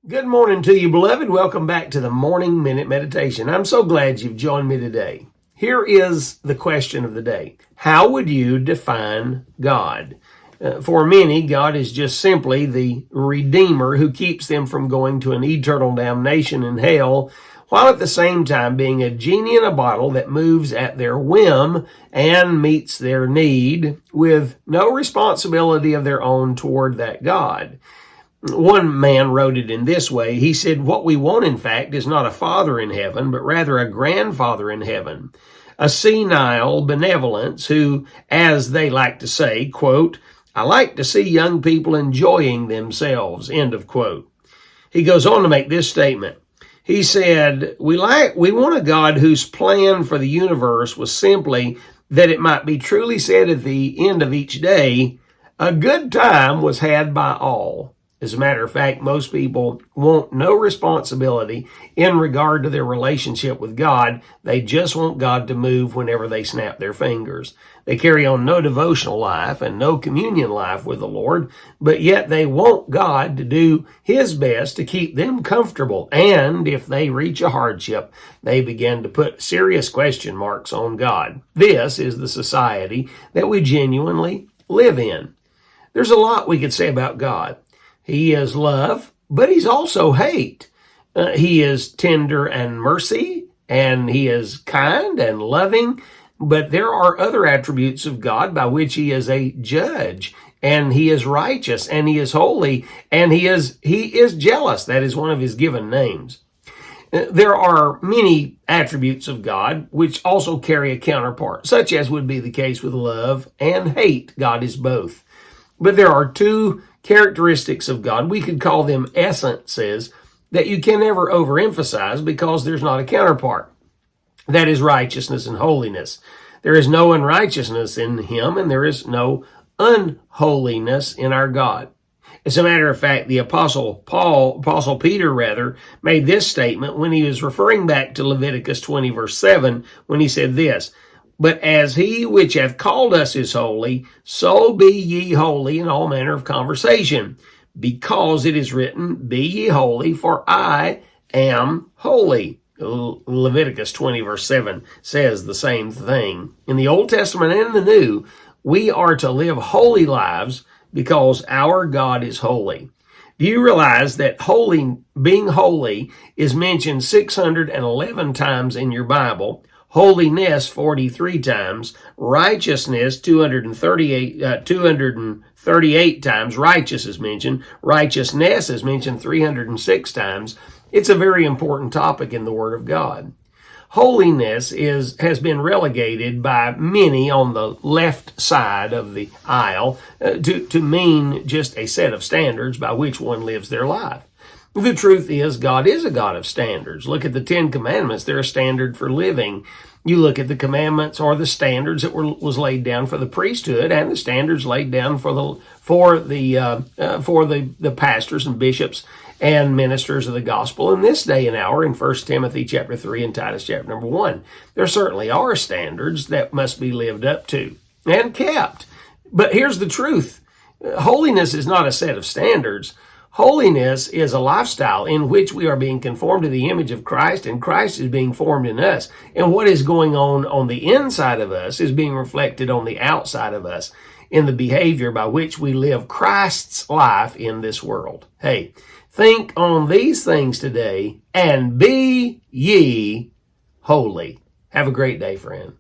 Good morning to you, beloved. Welcome back to the Morning Minute Meditation. I'm so glad you've joined me today. Here is the question of the day. How would you define God? For many, God is just simply the Redeemer who keeps them from going to an eternal damnation in hell, while at the same time being a genie in a bottle that moves at their whim and meets their need with no responsibility of their own toward that God. One man wrote it in this way. He said, "What we want, in fact, is not a father in heaven, but rather a grandfather in heaven, a senile benevolence who, as they like to say, quote, I like to see young people enjoying themselves," end of quote. He goes on to make this statement. He said, we want a God whose plan for the universe was simply that it might be truly said at the end of each day, a good time was had by all. As a matter of fact, most people want no responsibility in regard to their relationship with God. They just want God to move whenever they snap their fingers. They carry on no devotional life and no communion life with the Lord, but yet they want God to do His best to keep them comfortable. And if they reach a hardship, they begin to put serious question marks on God. This is the society that we genuinely live in. There's a lot we could say about God. He is love, but He's also hate. He is tender and mercy, and He is kind and loving. But there are other attributes of God by which He is a judge, and He is righteous, and He is holy, and He is jealous. That is one of His given names. There are many attributes of God which also carry a counterpart, such as would be the case with love and hate. God is both. But there are two characteristics of God, we could call them essences, that you can never overemphasize because there's not a counterpart. That is righteousness and holiness. There is no unrighteousness in Him, and there is no unholiness in our God. As a matter of fact, the Apostle Peter, made this statement when he was referring back to Leviticus 20, verse 7, when he said this, "But as He which hath called us is holy, so be ye holy in all manner of conversation, because it is written, Be ye holy, for I am holy." Leviticus 20, verse 7 says the same thing. In the Old Testament and the New, we are to live holy lives because our God is holy. Do you realize that being holy is mentioned 611 times in your Bible? Holiness 43 times, righteousness 238 times, righteous is mentioned, righteousness is mentioned 306 times. It's a very important topic in the Word of God. Holiness has been relegated by many on the left side of the aisle to mean just a set of standards by which one lives their life. The truth is, God is a God of standards. Look at the Ten Commandments. They're a standard for living. You look at the commandments or the standards that was laid down for the priesthood and the standards laid down for the pastors and bishops and ministers of the gospel in this day and hour in 1 Timothy chapter 3 and Titus chapter number 1. There certainly are standards that must be lived up to and kept. But here's the truth. Holiness is not a set of standards. Holiness is a lifestyle in which we are being conformed to the image of Christ, and Christ is being formed in us. And what is going on the inside of us is being reflected on the outside of us in the behavior by which we live Christ's life in this world. Hey, think on these things today and be ye holy. Have a great day, friend.